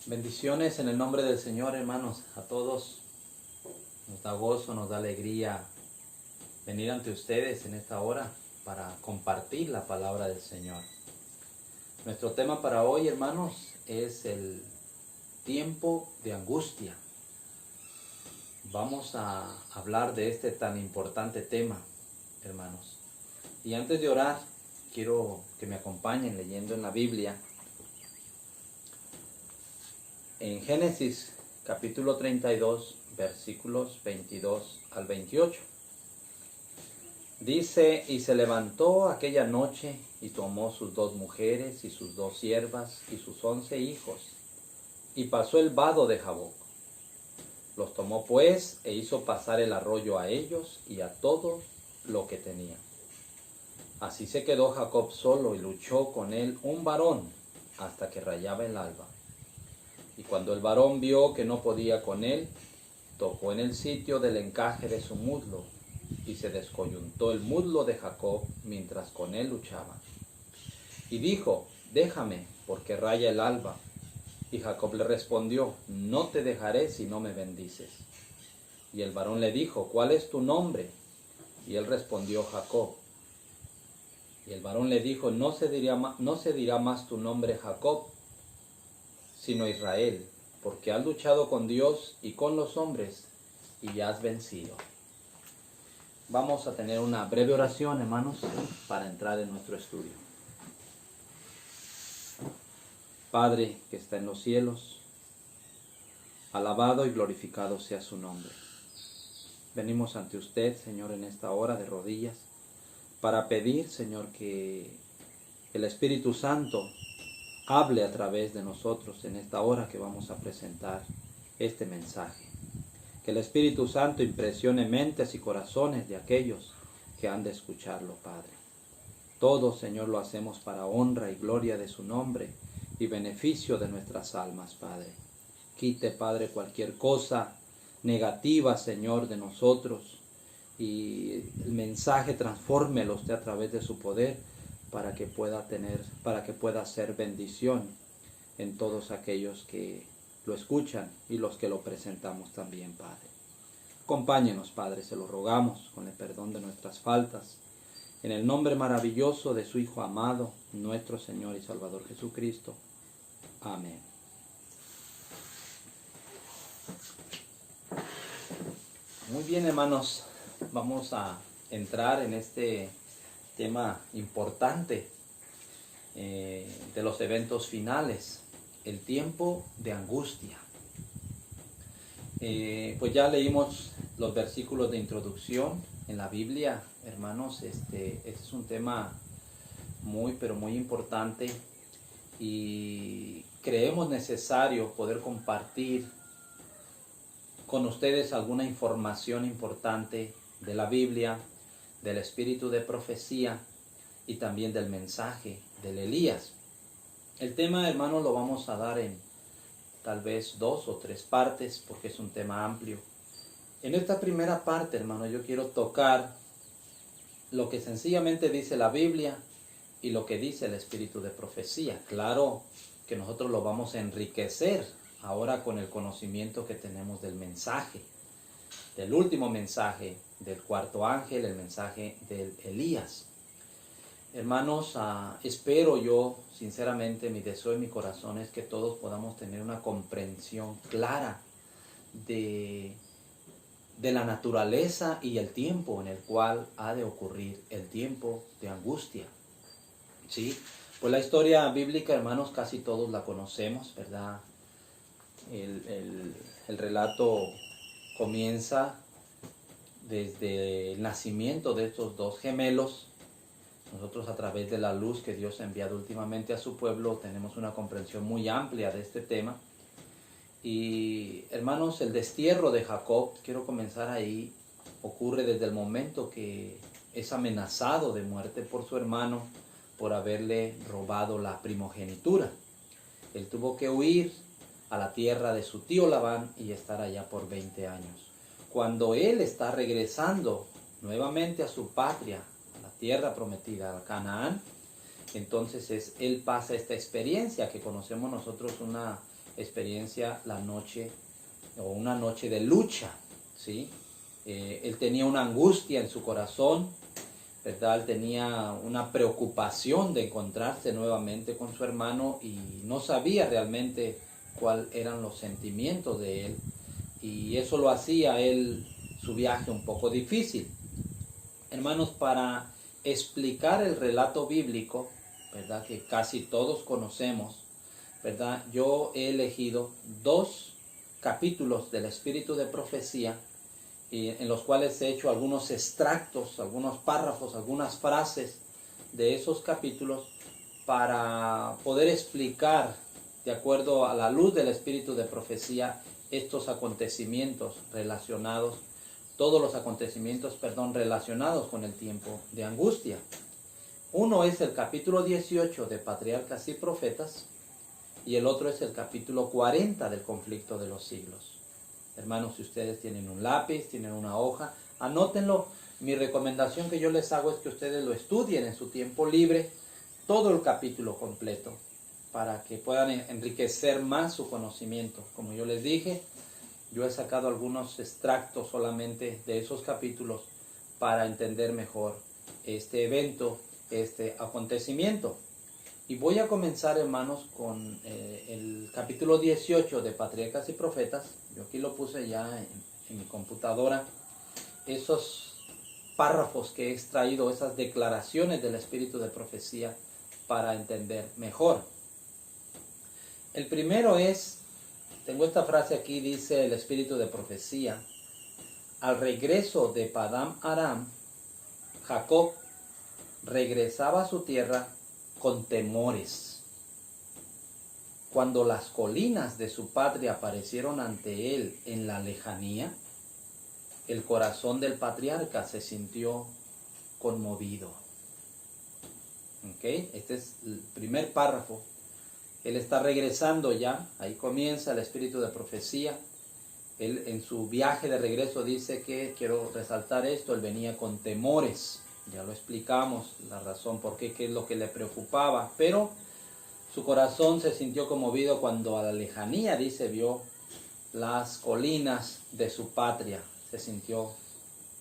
Bendiciones en el nombre del Señor, hermanos, a todos. Nos da gozo, nos da alegría venir ante ustedes en esta hora para compartir la palabra del Señor. Nuestro tema para hoy, hermanos, es el tiempo de angustia. Vamos a hablar de este tan importante tema, hermanos. Y antes de orar, quiero que me acompañen leyendo en la Biblia. En Génesis capítulo 32, versículos 22 al 28. Dice: y se levantó aquella noche y tomó sus 2 mujeres y sus 2 siervas y sus 11 hijos, y pasó el vado de Jaboc. Los tomó pues e hizo pasar el arroyo a ellos y a todo lo que tenía. Así se quedó Jacob solo y luchó con él un varón hasta que rayaba el alba. Y cuando el varón vio que no podía con él, tocó en el sitio del encaje de su muslo, y se descoyuntó el muslo de Jacob mientras con él luchaba. Y dijo: déjame, porque raya el alba. Y Jacob le respondió: no te dejaré si no me bendices. Y el varón le dijo: ¿cuál es tu nombre? Y él respondió: Jacob. Y el varón le dijo: no se dirá más tu nombre Jacob, sino Israel, porque has luchado con Dios y con los hombres y has vencido. Vamos a tener una breve oración, hermanos, para entrar en nuestro estudio. Padre que está en los cielos, alabado y glorificado sea su nombre. Venimos ante usted, Señor, en esta hora de rodillas, para pedir, Señor, que el Espíritu Santo hable a través de nosotros en esta hora que vamos a presentar este mensaje. Que el Espíritu Santo impresione mentes y corazones de aquellos que han de escucharlo, Padre. Todo, Señor, lo hacemos para honra y gloria de su nombre y beneficio de nuestras almas, Padre. Quite, Padre, cualquier cosa negativa, Señor, de nosotros, y el mensaje transfórmelo usted a través de su poder para que pueda ser bendición en todos aquellos que lo escuchan y los que lo presentamos también, Padre. Acompáñenos, Padre, se lo rogamos con el perdón de nuestras faltas, en el nombre maravilloso de su Hijo amado, nuestro Señor y Salvador Jesucristo. Amén. Muy bien, hermanos, vamos a entrar en este tema importante de los eventos finales, el tiempo de angustia. Pues ya leímos los versículos de introducción en la Biblia, hermanos. Este es un tema muy, pero muy importante, y creemos necesario poder compartir con ustedes alguna información importante de la Biblia, del espíritu de profecía y también del mensaje del Elías. El tema, hermanos, lo vamos a dar en tal vez 2 o 3 partes, porque es un tema amplio. En esta primera parte, hermanos, yo quiero tocar lo que sencillamente dice la Biblia y lo que dice el espíritu de profecía. Claro que nosotros lo vamos a enriquecer ahora con el conocimiento que tenemos del mensaje, del último mensaje del cuarto ángel, el mensaje del Elías. Hermanos, espero yo, sinceramente, mi deseo y mi corazón es que todos podamos tener una comprensión clara de la naturaleza y el tiempo en el cual ha de ocurrir el tiempo de angustia. ¿Sí? Pues la historia bíblica, hermanos, casi todos la conocemos, ¿verdad? El relato comienza desde el nacimiento de estos 2 gemelos. Nosotros, a través de la luz que Dios ha enviado últimamente a su pueblo, tenemos una comprensión muy amplia de este tema. Y, hermanos, el destierro de Jacob, quiero comenzar ahí, ocurre desde el momento que es amenazado de muerte por su hermano por haberle robado la primogenitura. Él tuvo que huir a la tierra de su tío Labán y estar allá por 20 años. Cuando él está regresando nuevamente a su patria, tierra prometida, a Canaán, entonces él pasa esta experiencia que conocemos nosotros, una experiencia la noche o una noche de lucha, ¿sí? Él tenía una angustia en su corazón, ¿verdad? Él tenía una preocupación de encontrarse nuevamente con su hermano y no sabía realmente cuáles eran los sentimientos de él, y eso lo hacía a él su viaje un poco difícil. Hermanos, para explicar el relato bíblico, ¿verdad?, que casi todos conocemos, ¿verdad?, yo he elegido 2 capítulos del Espíritu de Profecía, en los cuales he hecho algunos extractos, algunos párrafos, algunas frases de esos capítulos para poder explicar, de acuerdo a la luz del Espíritu de Profecía, estos acontecimientos relacionados, todos los acontecimientos, relacionados con el tiempo de angustia. Uno es el capítulo 18 de Patriarcas y Profetas y el otro es el capítulo 40 del conflicto de los siglos. Hermanos, si ustedes tienen un lápiz, tienen una hoja, anótenlo. Mi recomendación que yo les hago es que ustedes lo estudien en su tiempo libre, todo el capítulo completo, para que puedan enriquecer más su conocimiento. Como yo les dije, yo he sacado algunos extractos solamente de esos capítulos para entender mejor este evento, este acontecimiento. Y voy a comenzar, hermanos, con el capítulo 18 de Patriarcas y Profetas. Yo aquí lo puse ya en mi computadora. Esos párrafos que he extraído, esas declaraciones del Espíritu de Profecía para entender mejor. El primero es, tengo esta frase aquí, dice el Espíritu de Profecía: al regreso de Padán Aram, Jacob regresaba a su tierra con temores. Cuando las colinas de su patria aparecieron ante él en la lejanía, el corazón del patriarca se sintió conmovido. ¿Okay? Este es el primer párrafo. Él está regresando ya, ahí comienza el Espíritu de Profecía. Él en su viaje de regreso dice que, quiero resaltar esto, él venía con temores. Ya lo explicamos, la razón por qué es lo que le preocupaba, pero su corazón se sintió conmovido cuando a la lejanía, dice, vio las colinas de su patria. Se sintió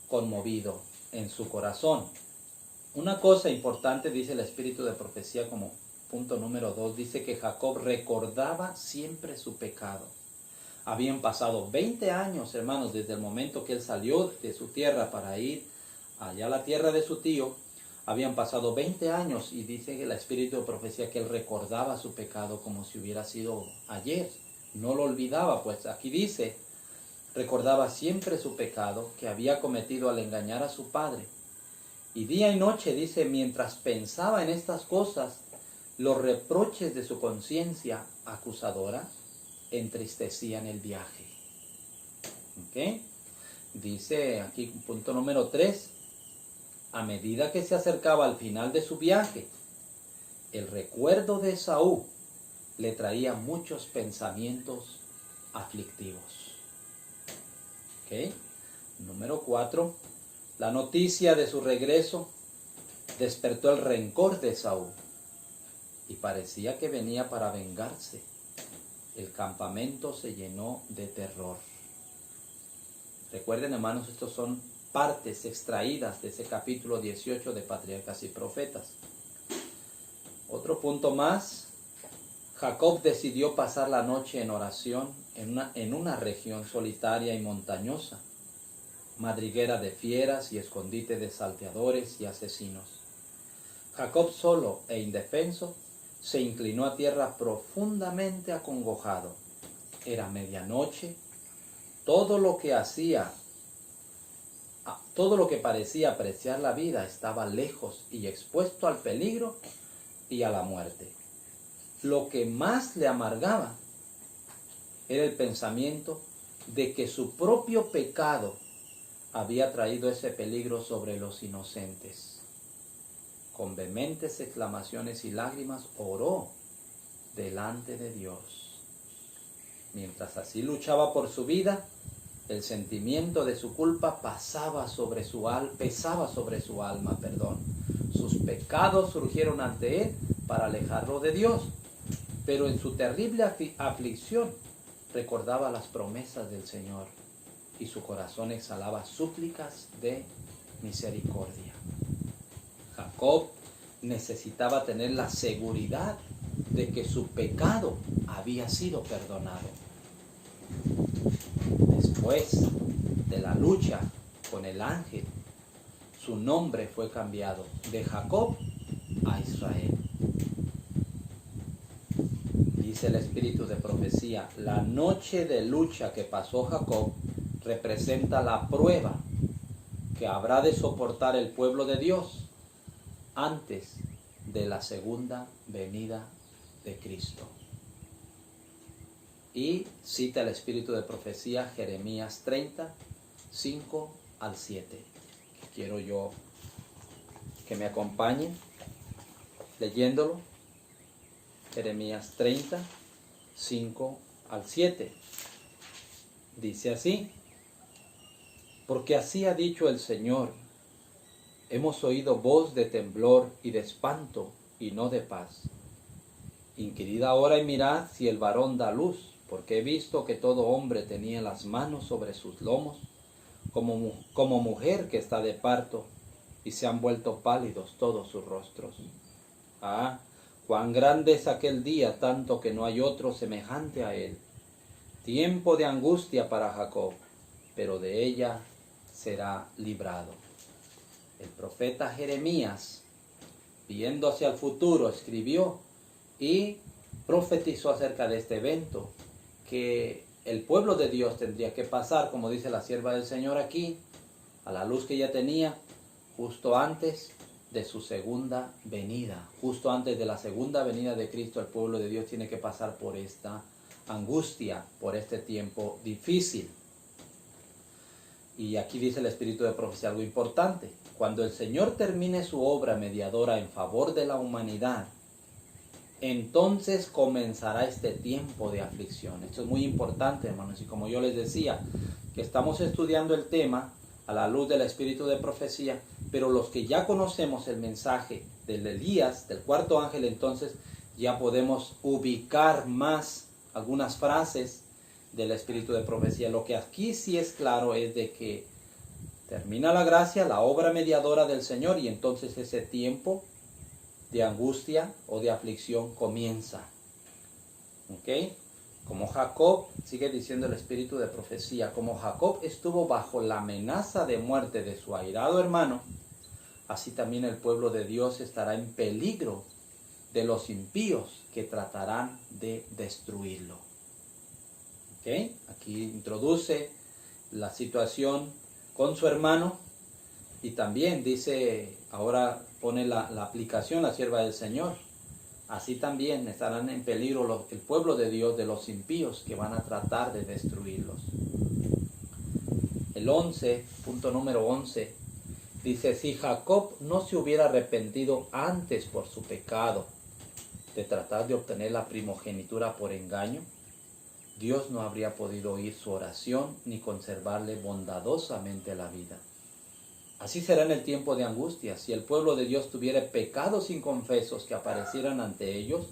conmovido en su corazón. Una cosa importante, dice el Espíritu de Profecía como punto número 2, dice que Jacob recordaba siempre su pecado. Habían pasado 20 años, hermanos, desde el momento que él salió de su tierra para ir allá a la tierra de su tío. Habían pasado 20 años y dice que el Espíritu de Profecía que él recordaba su pecado como si hubiera sido ayer. No lo olvidaba, pues aquí dice, recordaba siempre su pecado que había cometido al engañar a su padre. Y día y noche, dice, mientras pensaba en estas cosas, los reproches de su conciencia acusadora entristecían el viaje. ¿Ok? Dice aquí, punto número 3, a medida que se acercaba al final de su viaje, el recuerdo de Esaú le traía muchos pensamientos aflictivos. ¿Ok? Número 4, la noticia de su regreso despertó el rencor de Esaú y parecía que venía para vengarse. El campamento se llenó de terror. Recuerden, hermanos, estos son partes extraídas de ese capítulo 18 de Patriarcas y Profetas. Otro punto más, Jacob decidió pasar la noche en oración en una región solitaria y montañosa, madriguera de fieras y escondite de salteadores y asesinos. Jacob, solo e indefenso, se inclinó a tierra profundamente acongojado. Era medianoche. Todo lo que parecía apreciar la vida estaba lejos y expuesto al peligro y a la muerte. Lo que más le amargaba era el pensamiento de que su propio pecado había traído ese peligro sobre los inocentes. Con vehementes exclamaciones y lágrimas oró delante de Dios. Mientras así luchaba por su vida, el sentimiento de su culpa pesaba sobre su alma. Sus pecados surgieron ante él para alejarlo de Dios. pero en su terrible aflicción recordaba las promesas del Señor y su corazón exhalaba súplicas de misericordia. Jacob necesitaba tener la seguridad de que su pecado había sido perdonado. Después de la lucha con el ángel, su nombre fue cambiado de Jacob a Israel. Dice el espíritu de profecía, la noche de lucha que pasó Jacob representa la prueba que habrá de soportar el pueblo de Dios antes de la segunda venida de Cristo. Y cita el espíritu de profecía Jeremías 30, 5 al 7. Quiero yo que me acompañen leyéndolo. Jeremías 30, 5 al 7. Dice así: porque así ha dicho el Señor, hemos oído voz de temblor y de espanto y no de paz. Inquirid ahora y mirad si el varón da luz, porque he visto que todo hombre tenía las manos sobre sus lomos, como mujer que está de parto, y se han vuelto pálidos todos sus rostros. Ah, cuán grande es aquel día, tanto que no hay otro semejante a él. Tiempo de angustia para Jacob, pero de ella será librado. El profeta Jeremías, viendo hacia el futuro, escribió y profetizó acerca de este evento, que el pueblo de Dios tendría que pasar, como dice la sierva del Señor aquí, a la luz que ella tenía, justo antes de su segunda venida. Justo antes de la segunda venida de Cristo, el pueblo de Dios tiene que pasar por esta angustia, por este tiempo difícil. Y aquí dice el espíritu de profecía algo importante. Cuando el Señor termine su obra mediadora en favor de la humanidad, entonces comenzará este tiempo de aflicción. Esto es muy importante, hermanos, y como yo les decía, que estamos estudiando el tema a la luz del espíritu de profecía, pero los que ya conocemos el mensaje del Elías, del cuarto ángel, entonces ya podemos ubicar más algunas frases del espíritu de profecía. Lo que aquí sí es claro es de que termina la gracia, la obra mediadora del Señor, y entonces ese tiempo de angustia o de aflicción comienza. ¿Ok? Como Jacob, sigue diciendo el espíritu de profecía, como Jacob estuvo bajo la amenaza de muerte de su airado hermano, así también el pueblo de Dios estará en peligro de los impíos que tratarán de destruirlo. ¿Ok? Aquí introduce la situación con su hermano y también dice, ahora pone la aplicación, la sierva del Señor. Así también estarán en peligro el pueblo de Dios de los impíos que van a tratar de destruirlos. El 11, punto número 11, dice, si Jacob no se hubiera arrepentido antes por su pecado de tratar de obtener la primogenitura por engaño, Dios no habría podido oír su oración ni conservarle bondadosamente la vida. Así será en el tiempo de angustia. Si el pueblo de Dios tuviera pecados inconfesos que aparecieran ante ellos,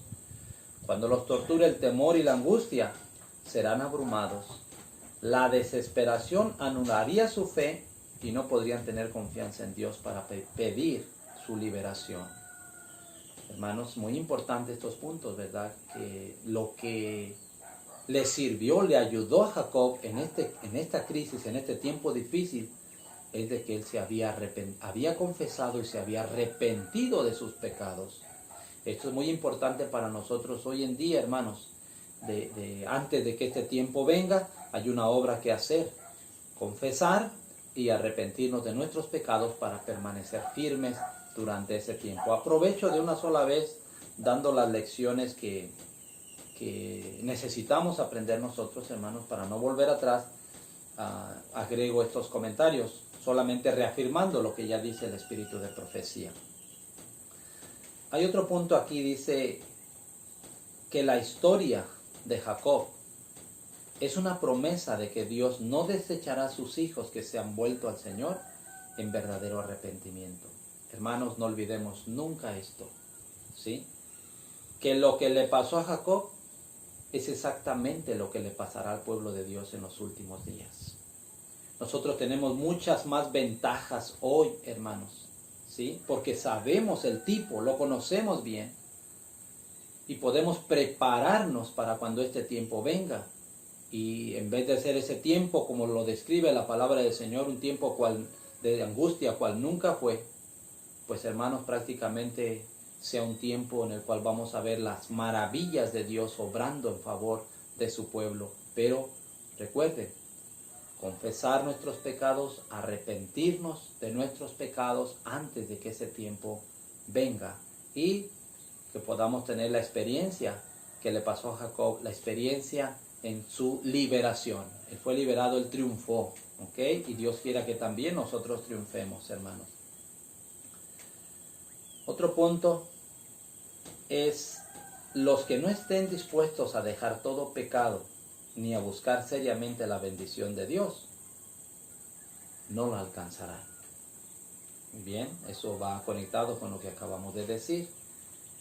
cuando los torture el temor y la angustia, serán abrumados. La desesperación anularía su fe y no podrían tener confianza en Dios para pedir su liberación. Hermanos, muy importantes estos puntos, ¿verdad? Que lo que le sirvió, le ayudó a Jacob en esta crisis, en este tiempo difícil, es de que él se había confesado y se había arrepentido de sus pecados. Esto es muy importante para nosotros hoy en día, hermanos. Antes de que este tiempo venga, hay una obra que hacer: confesar y arrepentirnos de nuestros pecados para permanecer firmes durante ese tiempo. Aprovecho de una sola vez dando las lecciones que necesitamos aprender nosotros, hermanos, para no volver atrás. Agrego estos comentarios, solamente reafirmando lo que ya dice el espíritu de profecía. Hay otro punto aquí, dice que la historia de Jacob es una promesa de que Dios no desechará a sus hijos que se han vuelto al Señor en verdadero arrepentimiento. Hermanos, no olvidemos nunca esto, ¿sí? que lo que le pasó a Jacob es exactamente lo que le pasará al pueblo de Dios en los últimos días. Nosotros tenemos muchas más ventajas hoy, hermanos, ¿sí? Porque sabemos el tipo, lo conocemos bien y podemos prepararnos para cuando este tiempo venga. Y en vez de ser ese tiempo, como lo describe la palabra del Señor, un tiempo de angustia, cual nunca fue, pues hermanos, prácticamente sea un tiempo en el cual vamos a ver las maravillas de Dios obrando en favor de su pueblo. Pero recuerden, confesar nuestros pecados, arrepentirnos de nuestros pecados antes de que ese tiempo venga y que podamos tener la experiencia que le pasó a Jacob, la experiencia en su liberación. Él fue liberado, él triunfó, ¿ok? Y Dios quiera que también nosotros triunfemos, hermanos. Otro punto es los que no estén dispuestos a dejar todo pecado ni a buscar seriamente la bendición de Dios, no lo alcanzarán. Bien, eso va conectado con lo que acabamos de decir.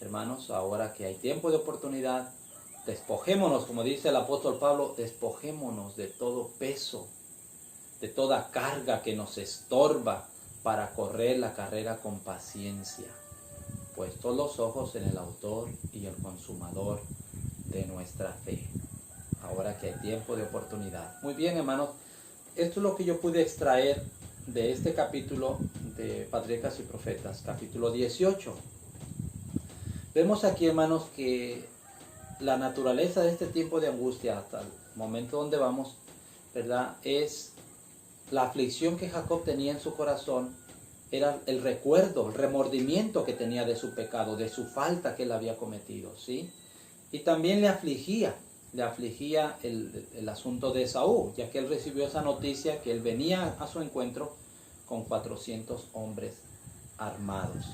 Hermanos, ahora que hay tiempo de oportunidad, despojémonos, como dice el apóstol Pablo, despojémonos de todo peso, de toda carga que nos estorba para correr la carrera con paciencia, puestos los ojos en el autor y el consumador de nuestra fe. Ahora que hay tiempo de oportunidad. Muy bien, hermanos, esto es lo que yo pude extraer de este capítulo de Patriarcas y Profetas, capítulo 18. Vemos aquí, hermanos, que la naturaleza de este tiempo de angustia, hasta el momento donde vamos, ¿verdad?, es la aflicción que Jacob tenía en su corazón, era el recuerdo, el remordimiento que tenía de su pecado, de su falta que él había cometido, ¿sí? Y también le afligía el asunto de Esaú, ya que él recibió esa noticia que él venía a su encuentro con 400 hombres armados.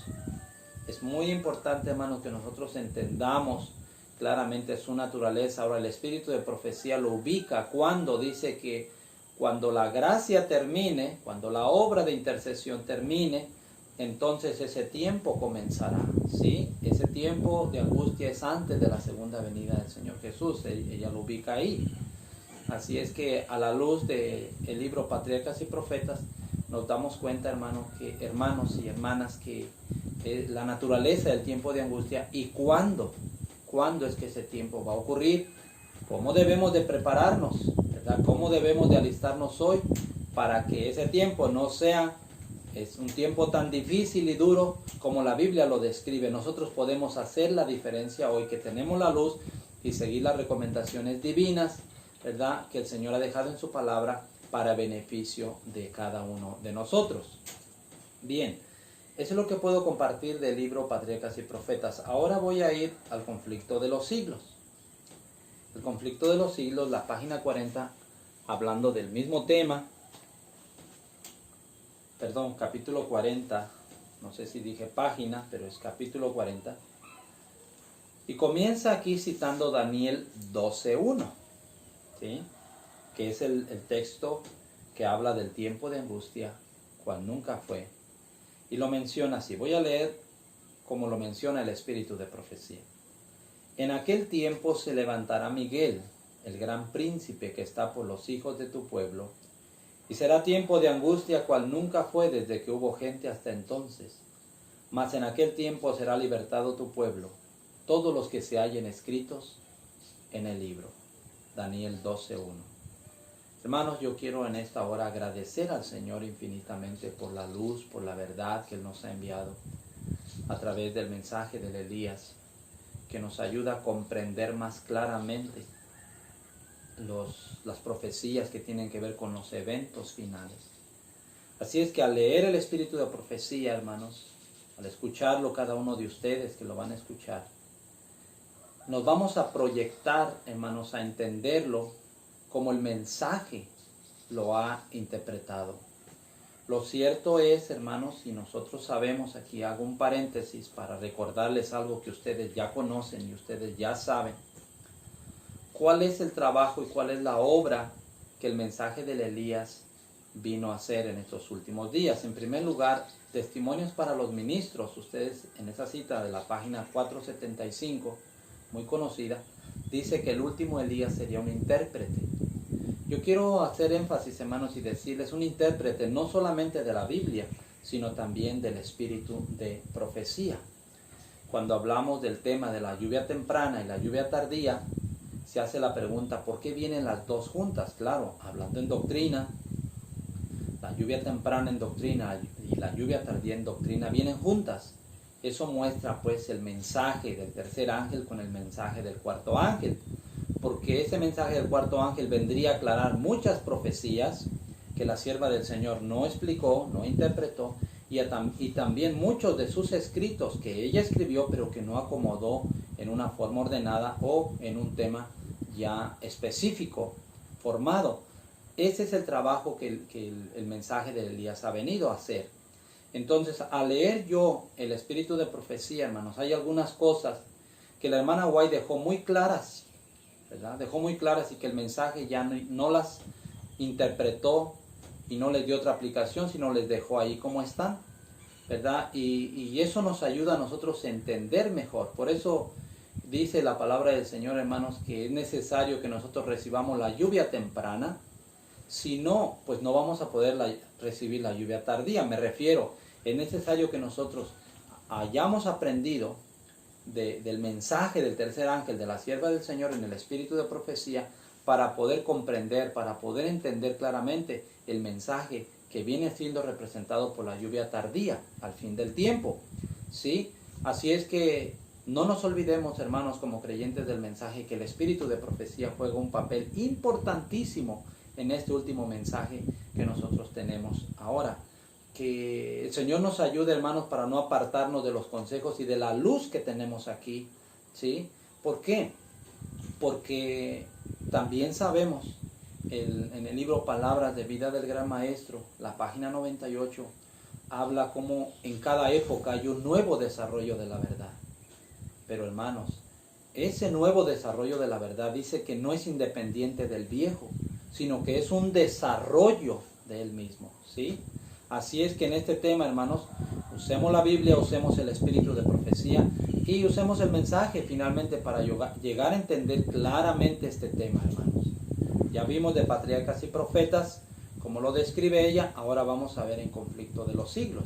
Es muy importante, hermanos, que nosotros entendamos claramente su naturaleza. Ahora el espíritu de profecía lo ubica cuando dice que cuando la gracia termine, cuando la obra de intercesión termine, entonces ese tiempo comenzará, ¿sí? Ese tiempo de angustia es antes de la segunda venida del Señor Jesús. Ella lo ubica ahí. Así es que a la luz del libro Patriarcas y Profetas nos damos cuenta, hermanos y hermanas, que la naturaleza del tiempo de angustia y cuándo es que ese tiempo va a ocurrir, cómo debemos de prepararnos, ¿verdad? Cómo debemos de alistarnos hoy para que ese tiempo no sea un tiempo tan difícil y duro como la Biblia lo describe. Nosotros podemos hacer la diferencia hoy que tenemos la luz y seguir las recomendaciones divinas, ¿verdad?, que el Señor ha dejado en su palabra para beneficio de cada uno de nosotros. Bien, eso es lo que puedo compartir del libro Patriarcas y Profetas. Ahora voy a ir al conflicto de los siglos. El conflicto de los siglos, la página 40, hablando del mismo tema. Perdón, capítulo 40, no sé si dije página, pero es capítulo 40. Y comienza aquí citando Daniel 12:1, ¿sí?, que es el texto que habla del tiempo de angustia, cual nunca fue. Y lo menciona así. Voy a leer como lo menciona el espíritu de profecía. En aquel tiempo se levantará Miguel, el gran príncipe que está por los hijos de tu pueblo, y será tiempo de angustia cual nunca fue desde que hubo gente hasta entonces. Mas en aquel tiempo será libertado tu pueblo, todos los que se hallen escritos en el libro. Daniel 12:1. Hermanos, yo quiero en esta hora agradecer al Señor infinitamente por la luz, por la verdad que Él nos ha enviado a través del mensaje de Elías, que nos ayuda a comprender más claramente las profecías que tienen que ver con los eventos finales. Así es que al leer el espíritu de profecía, hermanos, al escucharlo cada uno de ustedes que lo van a escuchar, nos vamos a proyectar, hermanos, a entenderlo como el mensaje lo ha interpretado. Lo cierto es, hermanos, y nosotros sabemos, aquí hago un paréntesis para recordarles algo que ustedes ya conocen y ustedes ya saben, cuál es el trabajo y cuál es la obra que el mensaje de Elías vino a hacer en estos últimos días. En primer lugar, testimonios para los ministros. Ustedes en esa cita de la página 475 muy conocida, dice que el último Elías sería un intérprete. Yo quiero hacer énfasis, hermanos, y decirles un intérprete no solamente de la Biblia, sino también del espíritu de profecía. Cuando hablamos del tema de la lluvia temprana y la lluvia tardía, se hace la pregunta, ¿por qué vienen las dos juntas? Claro, hablando en doctrina, la lluvia temprana en doctrina y la lluvia tardía en doctrina vienen juntas. Eso muestra pues el mensaje del tercer ángel con el mensaje del cuarto ángel, porque ese mensaje del cuarto ángel vendría a aclarar muchas profecías que la sierva del Señor no explicó, no interpretó, y también muchos de sus escritos que ella escribió pero que no acomodó en una forma ordenada o en un tema ya específico, formado. Ese es el trabajo que el mensaje de Elías ha venido a hacer. Entonces, al leer yo el espíritu de profecía, hermanos, hay algunas cosas que la hermana White dejó muy claras, ¿verdad? Dejó muy claras y que el mensaje ya no las interpretó y no les dio otra aplicación, sino les dejó ahí como están, ¿verdad? Y eso nos ayuda a nosotros a entender mejor. Por eso dice la palabra del Señor, hermanos, que es necesario que nosotros recibamos la lluvia temprana. Si no, pues no vamos a poder recibir la lluvia tardía. Me refiero, es necesario que nosotros hayamos aprendido del mensaje del tercer ángel, de la sierva del Señor en el espíritu de profecía, para poder comprender, para poder entender claramente el mensaje que viene siendo representado por la lluvia tardía al fin del tiempo, ¿sí? Así es que no nos olvidemos, hermanos, como creyentes del mensaje, que el espíritu de profecía juega un papel importantísimo en este último mensaje que nosotros tenemos ahora. Que el Señor nos ayude, hermanos, para no apartarnos de los consejos y de la luz que tenemos aquí, ¿sí? ¿Por qué? Porque también sabemos, en el libro Palabras de Vida del Gran Maestro, la página 98, habla como en cada época hay un nuevo desarrollo de la verdad. Pero, hermanos, ese nuevo desarrollo de la verdad dice que no es independiente del viejo, sino que es un desarrollo de él mismo, ¿sí? Así es que en este tema, hermanos, usemos la Biblia, usemos el espíritu de profecía y usemos el mensaje finalmente para llegar a entender claramente este tema, hermanos. Ya vimos de patriarcas y profetas, como lo describe ella, ahora vamos a ver en conflicto de los siglos.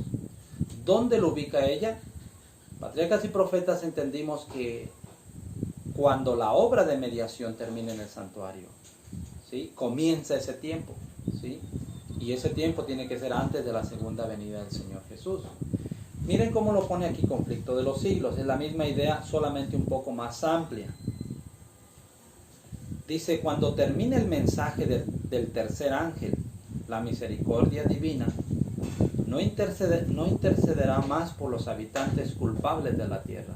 ¿Dónde lo ubica ella? Patriarcas y profetas entendimos que cuando la obra de mediación termine en el santuario, ¿sí? Comienza ese tiempo, ¿sí? Y ese tiempo tiene que ser antes de la segunda venida del Señor Jesús. Miren cómo lo pone aquí conflicto de los siglos. Es la misma idea, solamente un poco más amplia. Dice, cuando termine el mensaje del tercer ángel, la misericordia divina no intercederá más por los habitantes culpables de la tierra.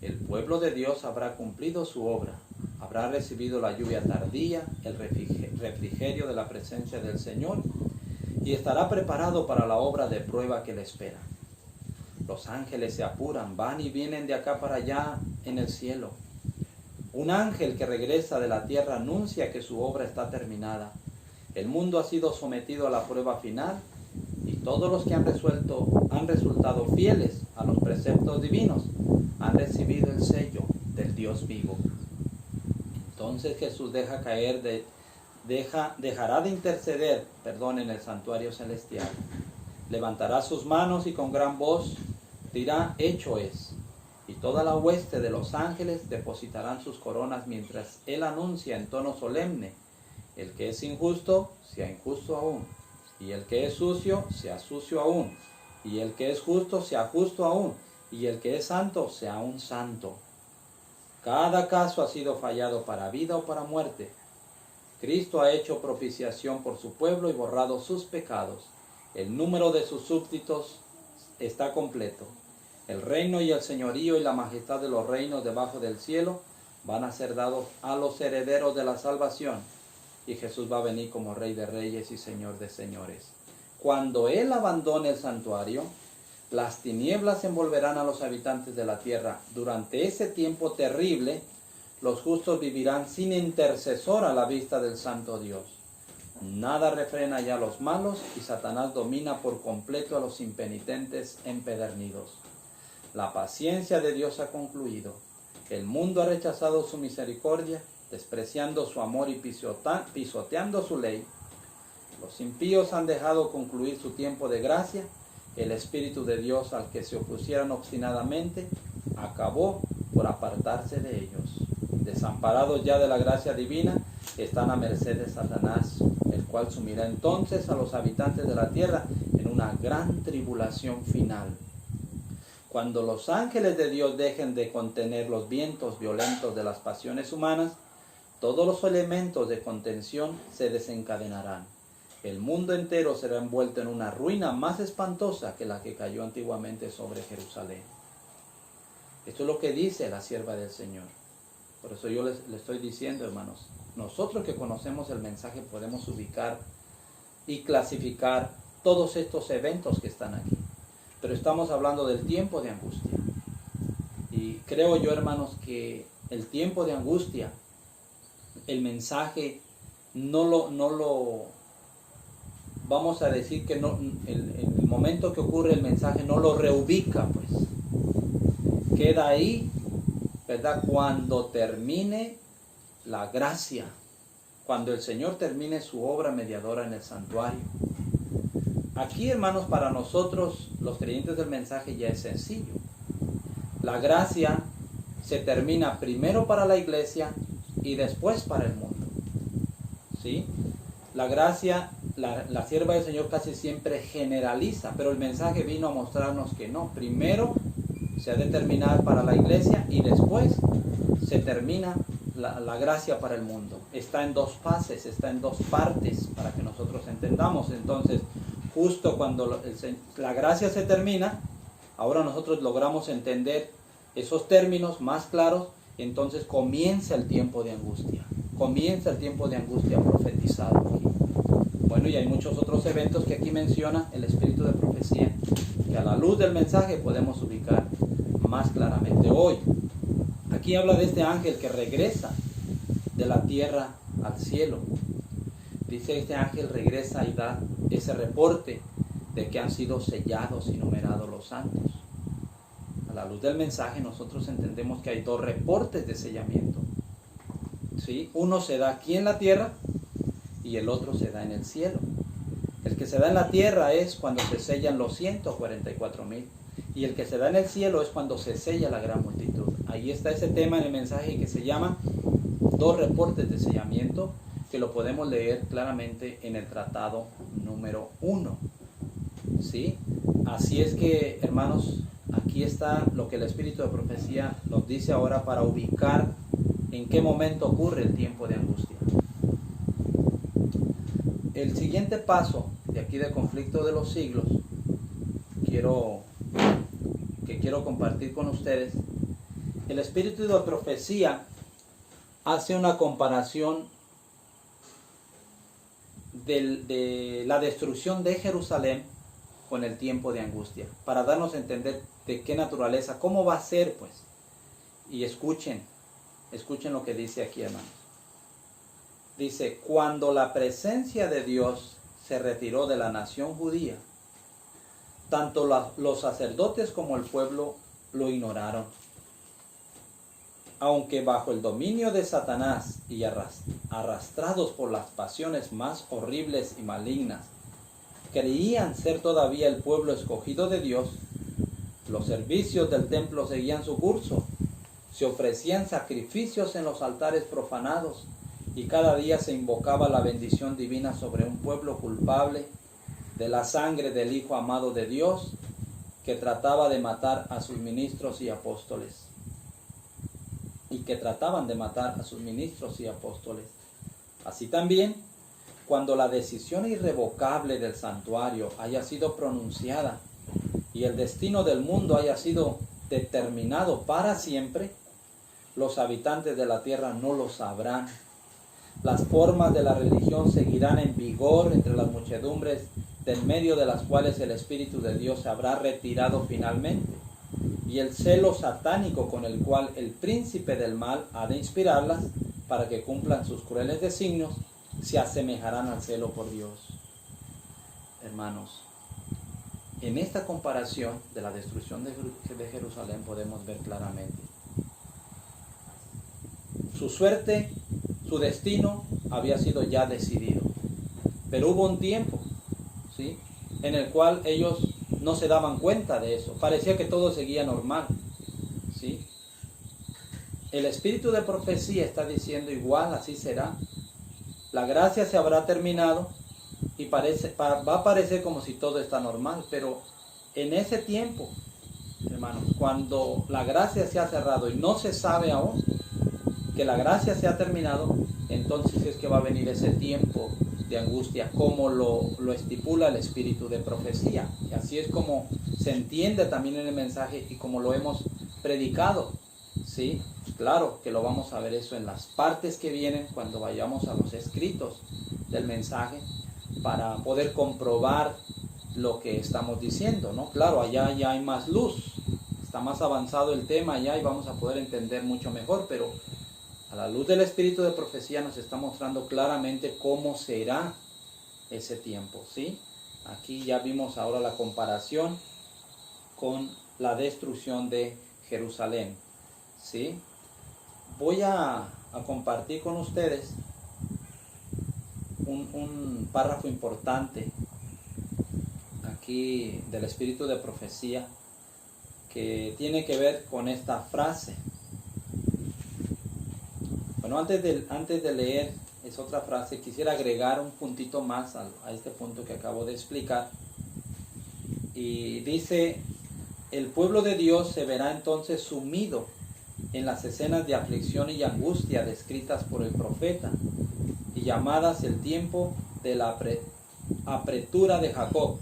El pueblo de Dios habrá cumplido su obra, habrá recibido la lluvia tardía, el refrigerio de la presencia del Señor, y estará preparado para la obra de prueba que le espera. Los ángeles se apuran, van y vienen de acá para allá en el cielo. Un ángel que regresa de la tierra anuncia que su obra está terminada. El mundo ha sido sometido a la prueba final y todos los que han resultado fieles a los preceptos divinos han recibido el sello del Dios vivo. Entonces Jesús dejará de interceder, en el santuario celestial. Levantará sus manos y con gran voz dirá, hecho es. Y toda la hueste de los ángeles depositarán sus coronas mientras él anuncia en tono solemne, el que es injusto, sea injusto aún, y el que es sucio, sea sucio aún, y el que es justo, sea justo aún, y el que es santo, sea aún santo. Cada caso ha sido fallado para vida o para muerte. Cristo ha hecho propiciación por su pueblo y borrado sus pecados. El número de sus súbditos está completo. El reino y el señorío y la majestad de los reinos debajo del cielo van a ser dados a los herederos de la salvación. Y Jesús va a venir como Rey de Reyes y Señor de Señores. Cuando Él abandone el santuario, las tinieblas envolverán a los habitantes de la tierra. Durante ese tiempo terrible, los justos vivirán sin intercesor a la vista del Santo Dios. Nada refrena ya a los malos y Satanás domina por completo a los impenitentes empedernidos. La paciencia de Dios ha concluido. El mundo ha rechazado su misericordia, despreciando su amor y pisoteando su ley. Los impíos han dejado concluir su tiempo de gracia. El Espíritu de Dios, al que se opusieran obstinadamente, acabó por apartarse de ellos. Desamparados ya de la gracia divina, están a merced de Satanás, el cual sumirá entonces a los habitantes de la tierra en una gran tribulación final. Cuando los ángeles de Dios dejen de contener los vientos violentos de las pasiones humanas, todos los elementos de contención se desencadenarán. El mundo entero será envuelto en una ruina más espantosa que la que cayó antiguamente sobre Jerusalén. Esto es lo que dice la sierva del Señor. Por eso yo les estoy diciendo, hermanos, nosotros que conocemos el mensaje podemos ubicar y clasificar todos estos eventos que están aquí. Pero estamos hablando del tiempo de angustia. Y creo yo, hermanos, que el tiempo de angustia, el mensaje no lo vamos a decir que no, el momento que ocurre el mensaje no lo reubica, pues. Queda ahí, ¿verdad? Cuando termine la gracia, cuando el Señor termine su obra mediadora en el santuario. Aquí, hermanos, para nosotros, los creyentes del mensaje, ya es sencillo. La gracia se termina primero para la iglesia y después para el mundo. ¿Sí? La gracia, la sierva del Señor casi siempre generaliza, pero el mensaje vino a mostrarnos que no. Primero se ha de terminar para la iglesia y después se termina la gracia para el mundo. Está en dos fases, está en dos partes para que nosotros entendamos. Entonces, justo cuando la gracia se termina, ahora nosotros logramos entender esos términos más claros, entonces comienza el tiempo de angustia. Comienza el tiempo de angustia profetizado aquí. Bueno, y hay muchos otros eventos que aquí menciona el espíritu de profecía, que a la luz del mensaje podemos ubicar más claramente hoy. Aquí habla de este ángel que regresa de la tierra al cielo. Dice, este ángel regresa y da ese reporte de que han sido sellados y numerados los santos. A la luz del mensaje nosotros entendemos que hay dos reportes de sellamiento. ¿Sí? Uno se da aquí en la tierra y el otro se da en el cielo. El que se da en la tierra es cuando se sellan los 144,000. Y el que se da en el cielo es cuando se sella la gran multitud. Ahí está ese tema en el mensaje que se llama dos reportes de sellamiento, que lo podemos leer claramente en el tratado número 1. ¿Sí? Así es que, hermanos, aquí está lo que el espíritu de profecía nos dice ahora para ubicar en qué momento ocurre el tiempo de angustia. El siguiente paso de aquí del conflicto de los siglos quiero compartir con ustedes. El espíritu de profecía hace una comparación de la destrucción de Jerusalén con el tiempo de angustia, para darnos a entender de qué naturaleza, cómo va a ser, pues. Y escuchen lo que dice aquí, hermanos. Dice, cuando la presencia de Dios se retiró de la nación judía, tanto los sacerdotes como el pueblo lo ignoraron. Aunque bajo el dominio de Satanás y arrastrados por las pasiones más horribles y malignas, creían ser todavía el pueblo escogido de Dios, los servicios del templo seguían su curso, se ofrecían sacrificios en los altares profanados y cada día se invocaba la bendición divina sobre un pueblo culpable de la sangre del Hijo amado de Dios, que trataba de matar a sus ministros y apóstoles. Y que trataban de matar a sus ministros y apóstoles. Así también, cuando la decisión irrevocable del santuario haya sido pronunciada y el destino del mundo haya sido determinado para siempre, los habitantes de la tierra no lo sabrán. Las formas de la religión seguirán en vigor entre las muchedumbres, del medio de las cuales el Espíritu de Dios se habrá retirado finalmente. Y el celo satánico con el cual el príncipe del mal ha de inspirarlas para que cumplan sus crueles designios, se asemejarán al celo por Dios. Hermanos, en esta comparación de la destrucción de Jerusalén podemos ver claramente Su suerte, su destino había sido ya decidido. Pero hubo un tiempo, ¿sí?, en el cual ellos no se daban cuenta de eso. Parecía que todo seguía normal, ¿sí? El espíritu de profecía está diciendo igual, así será. La gracia se habrá terminado y va a parecer como si todo está normal, pero en ese tiempo, hermanos, cuando la gracia se ha cerrado y no se sabe aún que la gracia se ha terminado, entonces es que va a venir ese tiempo de angustia, como lo estipula el espíritu de profecía. Y así es como se entiende también en el mensaje y como lo hemos predicado, ¿sí? Claro que lo vamos a ver eso en las partes que vienen cuando vayamos a los escritos del mensaje para poder comprobar lo que estamos diciendo, ¿no? Claro, allá ya hay más luz, está más avanzado el tema allá y vamos a poder entender mucho mejor, pero a la luz del espíritu de profecía nos está mostrando claramente cómo será ese tiempo, ¿sí? Aquí ya vimos ahora la comparación con la destrucción de Jerusalén, ¿sí? Voy a compartir con ustedes un párrafo importante aquí del espíritu de profecía que tiene que ver con esta frase. Bueno, antes de leer esa otra frase, quisiera agregar un puntito más a este punto que acabo de explicar. Y dice, el pueblo de Dios se verá entonces sumido en las escenas de aflicción y angustia descritas por el profeta y llamadas el tiempo de la apretura de Jacob.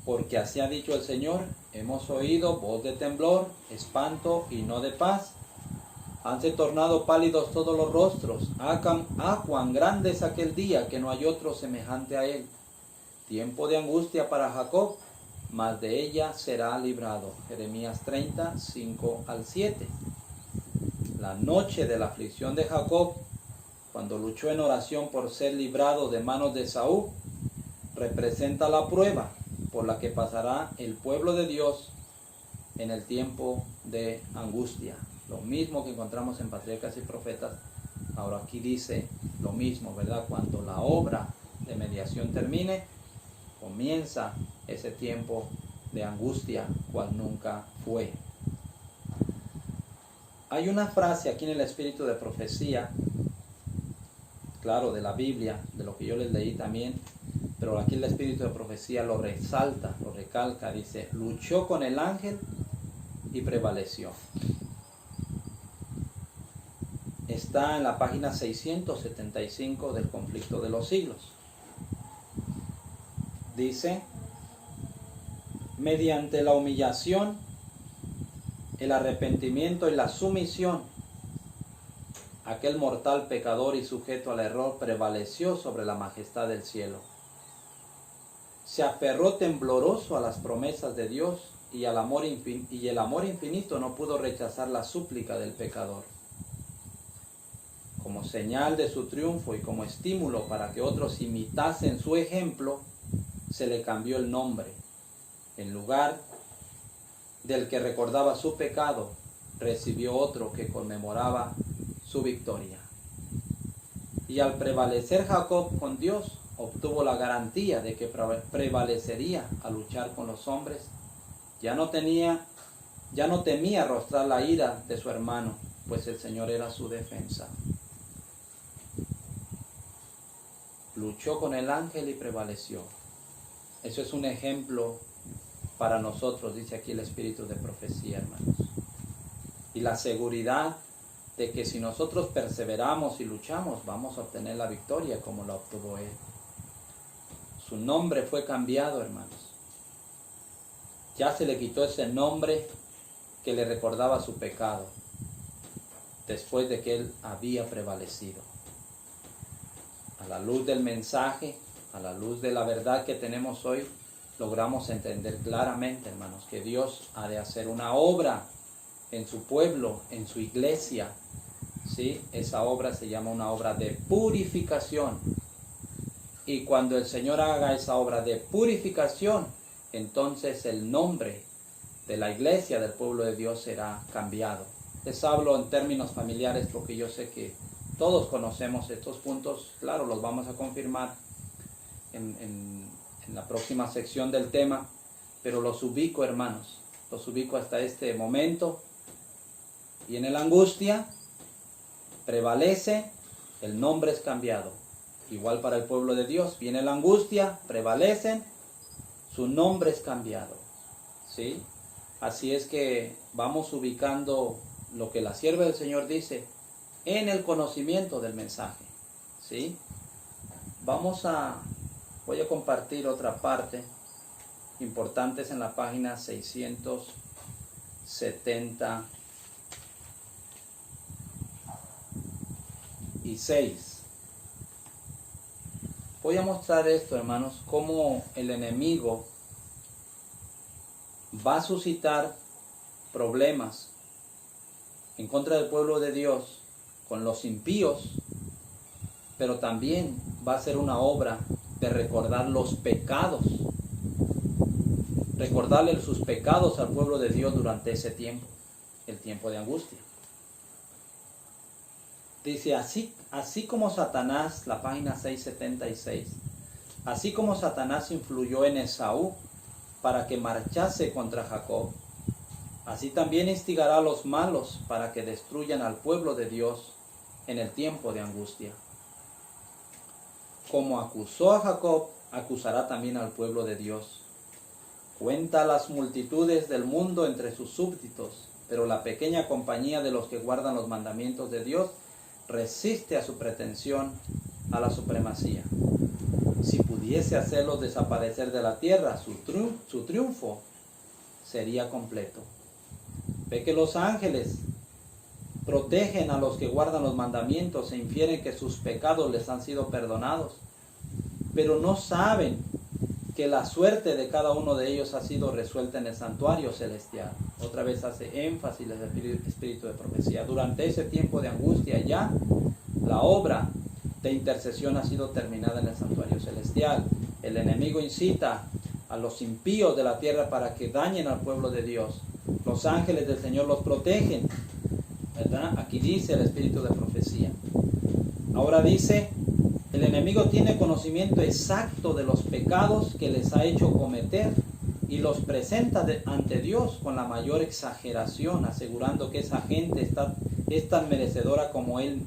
Porque así ha dicho el Señor, hemos oído voz de temblor, espanto y no de paz. Hanse tornado pálidos todos los rostros. Cuán grande es aquel día que no hay otro semejante a él. Tiempo de angustia para Jacob, mas de ella será librado. Jeremías 30, 5 al 7. La noche de la aflicción de Jacob, cuando luchó en oración por ser librado de manos de Saúl, representa la prueba por la que pasará el pueblo de Dios en el tiempo de angustia. Lo mismo que encontramos en Patriarcas y Profetas, ahora aquí dice lo mismo, ¿verdad? Cuando la obra de mediación termine, comienza ese tiempo de angustia, cual nunca fue. Hay una frase aquí en el espíritu de profecía, claro, de la Biblia, de lo que yo les leí también, pero aquí el espíritu de profecía lo resalta, lo recalca, dice, luchó con el ángel y prevaleció. Está en la página 675 del Conflicto de los Siglos. Dice, mediante la humillación, el arrepentimiento y la sumisión, aquel mortal pecador y sujeto al error prevaleció sobre la majestad del cielo. Se aferró tembloroso a las promesas de Dios y el amor infinito no pudo rechazar la súplica del pecador. Como señal de su triunfo y como estímulo para que otros imitasen su ejemplo, se le cambió el nombre. En lugar del que recordaba su pecado, recibió otro que conmemoraba su victoria. Y al prevalecer Jacob con Dios, obtuvo la garantía de que prevalecería a luchar con los hombres. Ya no temía arrostrar la ira de su hermano, pues el Señor era su defensa. Luchó con el ángel y prevaleció. Eso es un ejemplo para nosotros, dice aquí el espíritu de profecía, hermanos. Y la seguridad de que si nosotros perseveramos y luchamos, vamos a obtener la victoria como la obtuvo él. Su nombre fue cambiado, hermanos. Ya se le quitó ese nombre que le recordaba su pecado, después de que él había prevalecido. A la luz del mensaje, a la luz de la verdad que tenemos hoy, logramos entender claramente, hermanos, que Dios ha de hacer una obra en su pueblo, en su iglesia, ¿sí? Esa obra se llama una obra de purificación. Y cuando el Señor haga esa obra de purificación, entonces el nombre de la iglesia, del pueblo de Dios, será cambiado. Les hablo en términos familiares porque yo sé que todos conocemos estos puntos. Claro, los vamos a confirmar en la próxima sección del tema, pero los ubico, hermanos, los ubico hasta este momento. Viene la angustia, prevalece, el nombre es cambiado. Igual para el pueblo de Dios, viene la angustia, prevalecen, su nombre es cambiado. ¿Sí? Así es que vamos ubicando lo que la sierva del Señor dice en el conocimiento del mensaje. ¿Sí? Voy a compartir otra parte importante, es en la página 676. Voy a mostrar esto, hermanos, cómo el enemigo va a suscitar problemas en contra del pueblo de Dios con los impíos, pero también va a ser una obra de recordar los pecados, recordarle sus pecados al pueblo de Dios durante ese tiempo, el tiempo de angustia. Dice, así como Satanás, la página 676, así como Satanás influyó en Esaú para que marchase contra Jacob, así también instigará a los malos para que destruyan al pueblo de Dios en el tiempo de angustia. Como acusó a Jacob, acusará también al pueblo de Dios. Cuenta las multitudes del mundo entre sus súbditos, pero la pequeña compañía de los que guardan los mandamientos de Dios resiste a su pretensión a la supremacía. Si pudiese hacerlos desaparecer de la tierra, su triunfo sería completo. Ve que los ángeles protegen a los que guardan los mandamientos e infieren que sus pecados les han sido perdonados, pero no saben que la suerte de cada uno de ellos ha sido resuelta en el santuario celestial. Otra vez hace énfasis el espíritu de profecía. Durante ese tiempo de angustia ya la obra de intercesión ha sido terminada en el santuario celestial. El enemigo incita a los impíos de la tierra para que dañen al pueblo de Dios. Los ángeles del Señor los protegen, ¿verdad? Aquí dice el espíritu de profecía. Ahora dice, el enemigo tiene conocimiento exacto de los pecados que les ha hecho cometer y los presenta ante Dios con la mayor exageración, asegurando que esa gente es tan merecedora como él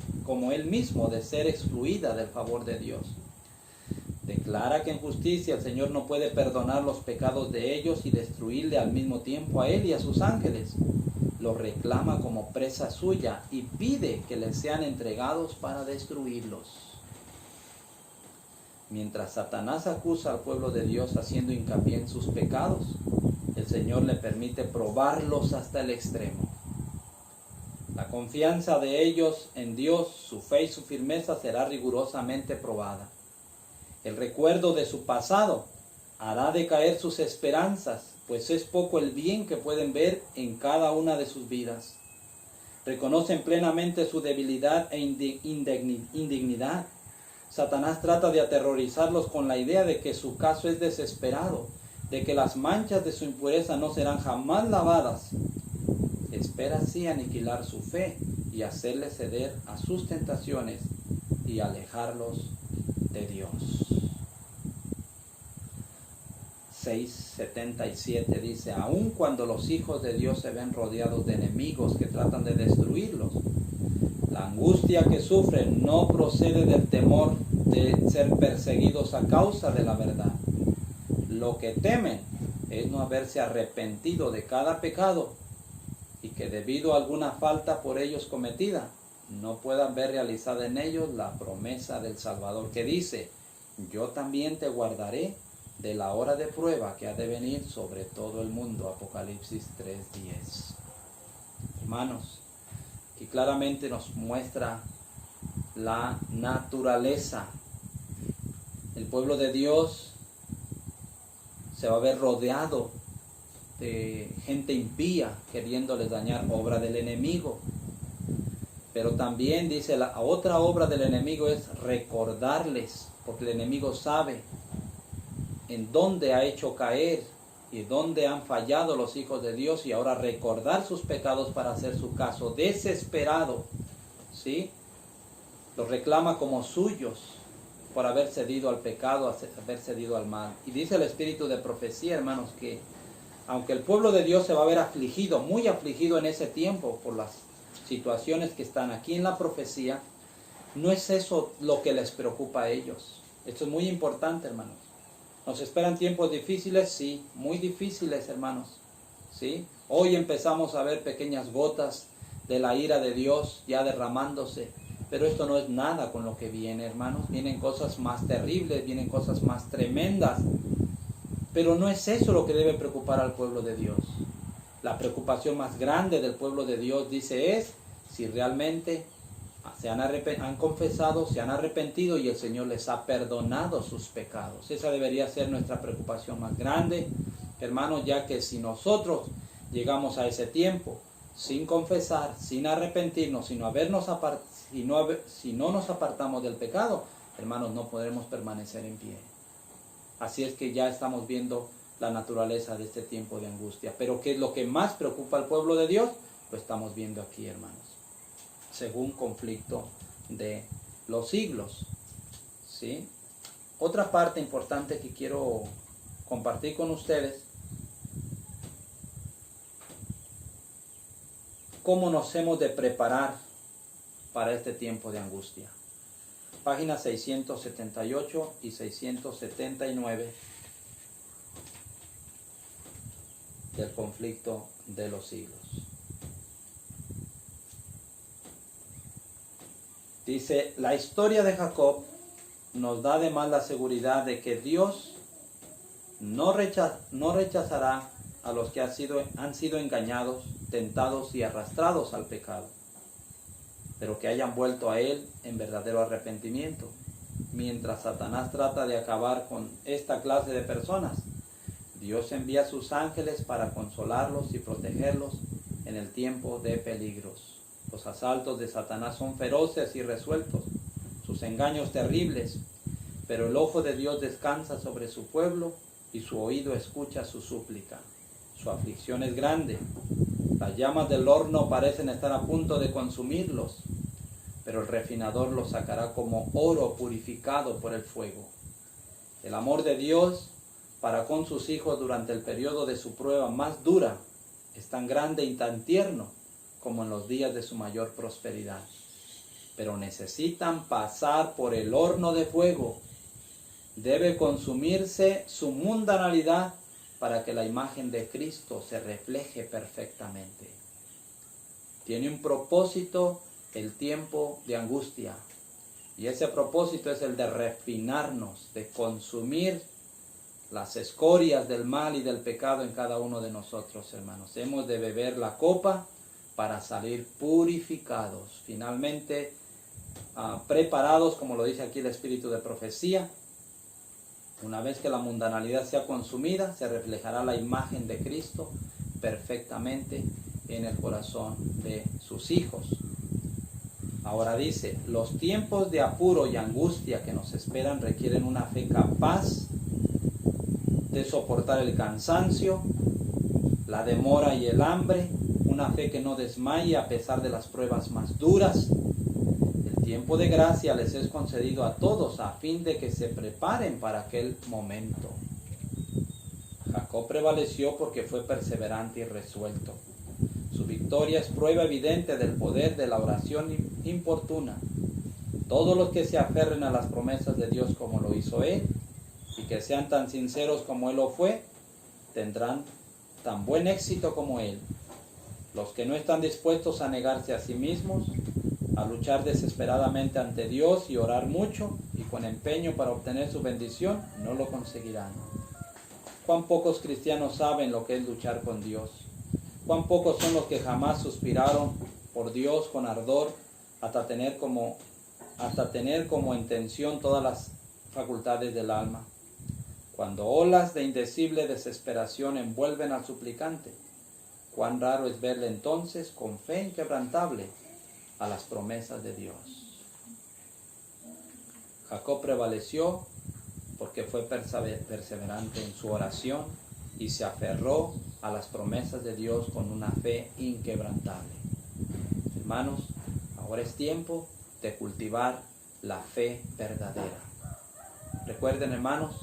mismo de ser excluida del favor de Dios. Declara que en justicia el Señor no puede perdonar los pecados de ellos y destruirle al mismo tiempo a él y a sus ángeles. Los reclama como presa suya y pide que les sean entregados para destruirlos. Mientras Satanás acusa al pueblo de Dios haciendo hincapié en sus pecados, el Señor le permite probarlos hasta el extremo. La confianza de ellos en Dios, su fe y su firmeza será rigurosamente probada. El recuerdo de su pasado hará decaer sus esperanzas, pues es poco el bien que pueden ver en cada una de sus vidas. Reconocen plenamente su debilidad e indignidad. Satanás trata de aterrorizarlos con la idea de que su caso es desesperado, de que las manchas de su impureza no serán jamás lavadas. Espera así aniquilar su fe y hacerles ceder a sus tentaciones y alejarlos de Dios. 6:77 dice, aun cuando los hijos de Dios se ven rodeados de enemigos que tratan de destruirlos, la angustia que sufren no procede del temor de ser perseguidos a causa de la verdad. Lo que temen es no haberse arrepentido de cada pecado y que debido a alguna falta por ellos cometida, no puedan ver realizada en ellos la promesa del Salvador que dice, yo también te guardaré de la hora de prueba que ha de venir sobre todo el mundo. Apocalipsis 3:10. Hermanos, que claramente nos muestra la naturaleza. El pueblo de Dios se va a ver rodeado de gente impía queriéndoles dañar, obra del enemigo. Pero también dice la otra obra del enemigo es recordarles, porque el enemigo sabe en dónde ha hecho caer y dónde han fallado los hijos de Dios, y ahora recordar sus pecados para hacer su caso desesperado, ¿sí? Los reclama como suyos por haber cedido al pecado, haber cedido al mal. Y dice el espíritu de profecía, hermanos, que aunque el pueblo de Dios se va a ver afligido, muy afligido en ese tiempo por las situaciones que están aquí en la profecía, no es eso lo que les preocupa a ellos. Esto es muy importante, hermanos. ¿Nos esperan tiempos difíciles? Sí, muy difíciles, hermanos. ¿Sí? Hoy empezamos a ver pequeñas gotas de la ira de Dios ya derramándose, pero esto no es nada con lo que viene, hermanos. Vienen cosas más terribles, vienen cosas más tremendas, pero no es eso lo que debe preocupar al pueblo de Dios. La preocupación más grande del pueblo de Dios, dice, es si realmente han confesado, se han arrepentido y el Señor les ha perdonado sus pecados. Esa debería ser nuestra preocupación más grande, hermanos, ya que si nosotros llegamos a ese tiempo sin confesar, sin arrepentirnos, si no nos apartamos del pecado, hermanos, no podremos permanecer en pie. Así es que ya estamos viendo la naturaleza de este tiempo de angustia. Pero ¿qué es lo que más preocupa al pueblo de Dios? Lo estamos viendo aquí, hermanos. Según conflicto de los siglos, ¿sí? Otra parte importante que quiero compartir con ustedes: cómo nos hemos de preparar para este tiempo de angustia. Páginas 678 y 679 del conflicto de los siglos. Dice, la historia de Jacob nos da además la seguridad de que Dios no rechazará a los que han sido engañados, tentados y arrastrados al pecado, pero que hayan vuelto a Él en verdadero arrepentimiento. Mientras Satanás trata de acabar con esta clase de personas, Dios envía a sus ángeles para consolarlos y protegerlos en el tiempo de peligros. Los asaltos de Satanás son feroces y resueltos, sus engaños terribles, pero el ojo de Dios descansa sobre su pueblo y su oído escucha su súplica. Su aflicción es grande, las llamas del horno parecen estar a punto de consumirlos, pero el refinador los sacará como oro purificado por el fuego. El amor de Dios para con sus hijos durante el periodo de su prueba más dura es tan grande y tan tierno como en los días de su mayor prosperidad. Pero necesitan pasar por el horno de fuego. Debe consumirse su mundanalidad para que la imagen de Cristo se refleje perfectamente. Tiene un propósito el tiempo de angustia, y ese propósito es el de refinarnos, de consumir las escorias del mal y del pecado en cada uno de nosotros, hermanos. Hemos de beber la copa para salir purificados, finalmente preparados, como lo dice aquí el espíritu de profecía. Una vez que la mundanalidad sea consumida, se reflejará la imagen de Cristo perfectamente en el corazón de sus hijos. Ahora dice, los tiempos de apuro y angustia que nos esperan requieren una fe capaz de soportar el cansancio, la demora y el hambre, una fe que no desmaye a pesar de las pruebas más duras. El tiempo de gracia les es concedido a todos a fin de que se preparen para aquel momento. Jacob prevaleció porque fue perseverante y resuelto. Su victoria es prueba evidente del poder de la oración importuna. Todos los que se aferren a las promesas de Dios como lo hizo él, y que sean tan sinceros como él lo fue, tendrán tan buen éxito como él. Los que no están dispuestos a negarse a sí mismos, a luchar desesperadamente ante Dios y orar mucho y con empeño para obtener su bendición, no lo conseguirán. ¿Cuán pocos cristianos saben lo que es luchar con Dios? ¿Cuán pocos son los que jamás suspiraron por Dios con ardor hasta tener como intención todas las facultades del alma? Cuando olas de indecible desesperación envuelven al suplicante, cuán raro es verle entonces con fe inquebrantable a las promesas de Dios. Jacob prevaleció porque fue perseverante en su oración y se aferró a las promesas de Dios con una fe inquebrantable. Hermanos, ahora es tiempo de cultivar la fe verdadera. Recuerden, hermanos,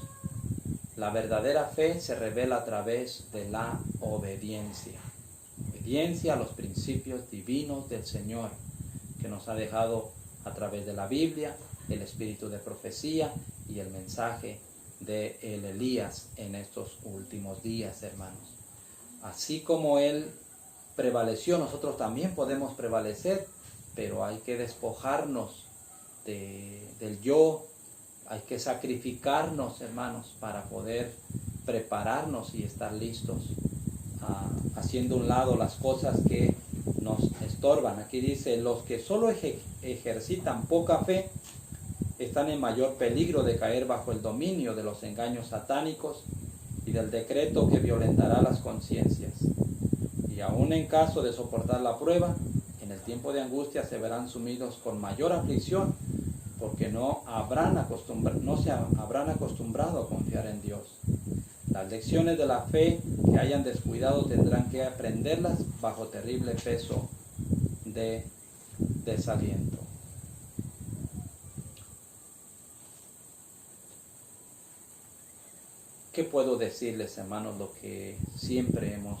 la verdadera fe se revela a través de la obediencia. Obediencia a los principios divinos del Señor, que nos ha dejado a través de la Biblia, el espíritu de profecía y el mensaje de Elías en estos últimos días, hermanos. Así como Él prevaleció, nosotros también podemos prevalecer, pero hay que despojarnos del yo, hay que sacrificarnos, hermanos, para poder prepararnos y estar listos, haciendo a un lado las cosas que nos estorban. Aquí dice, los que solo ejercitan poca fe están en mayor peligro de caer bajo el dominio de los engaños satánicos y del decreto que violentará las conciencias. Y aún en caso de soportar la prueba, en el tiempo de angustia se verán sumidos con mayor aflicción, porque no se habrán acostumbrado a confiar en Dios. Las lecciones de la fe que hayan descuidado tendrán que aprenderlas bajo terrible peso de desaliento. ¿Qué puedo decirles, hermanos? Lo que siempre hemos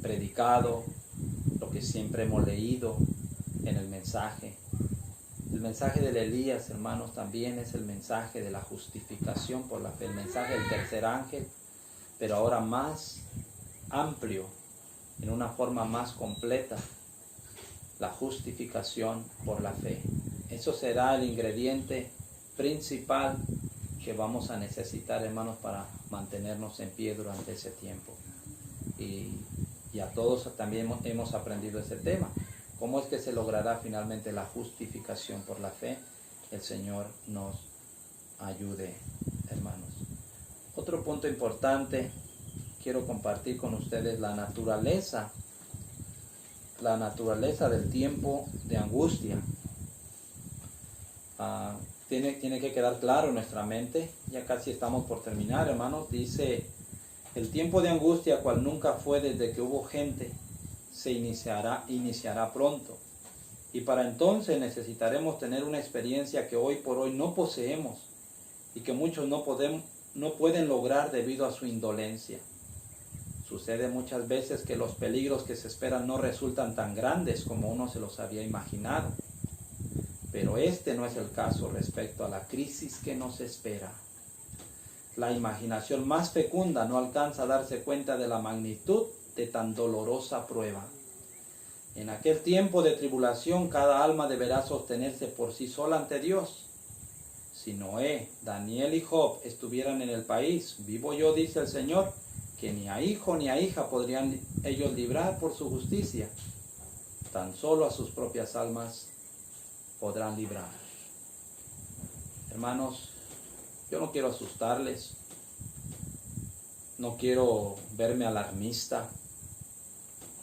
predicado, lo que siempre hemos leído en el mensaje. El mensaje de Elías, hermanos, también es el mensaje de la justificación por la fe, el mensaje del tercer ángel, pero ahora más amplio, en una forma más completa, la justificación por la fe. Eso será el ingrediente principal que vamos a necesitar, hermanos, para mantenernos en pie durante ese tiempo. Y a todos también hemos aprendido ese tema. ¿Cómo es que se logrará finalmente la justificación por la fe? El Señor nos ayude, hermanos. Otro punto importante, quiero compartir con ustedes la naturaleza del tiempo de angustia. Tiene que quedar claro en nuestra mente, ya casi estamos por terminar, hermanos. Dice, el tiempo de angustia, cual nunca fue desde que hubo gente, se iniciará pronto. Y para entonces necesitaremos tener una experiencia que hoy por hoy no poseemos y que muchos no pueden lograr debido a su indolencia. Sucede muchas veces que los peligros que se esperan no resultan tan grandes como uno se los había imaginado. Pero este no es el caso respecto a la crisis que nos espera. La imaginación más fecunda no alcanza a darse cuenta de la magnitud de tan dolorosa prueba. En aquel tiempo de tribulación, cada alma deberá sostenerse por sí sola ante Dios. Si Noé, Daniel y Job estuvieran en el país, vivo yo, dice el Señor, que ni a hijo ni a hija podrían ellos librar por su justicia. Tan solo a sus propias almas podrán librar. Hermanos, yo no quiero asustarles, no quiero verme alarmista,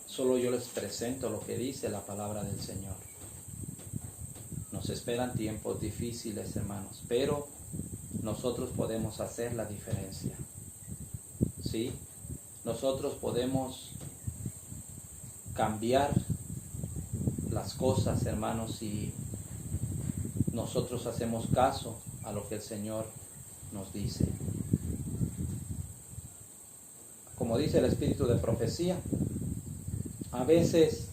solo yo les presento lo que dice la palabra del Señor. Nos esperan tiempos difíciles, hermanos, pero nosotros podemos hacer la diferencia. ¿Sí? Nosotros podemos cambiar las cosas, hermanos, si nosotros hacemos caso a lo que el Señor nos dice. Como dice el espíritu de profecía, a veces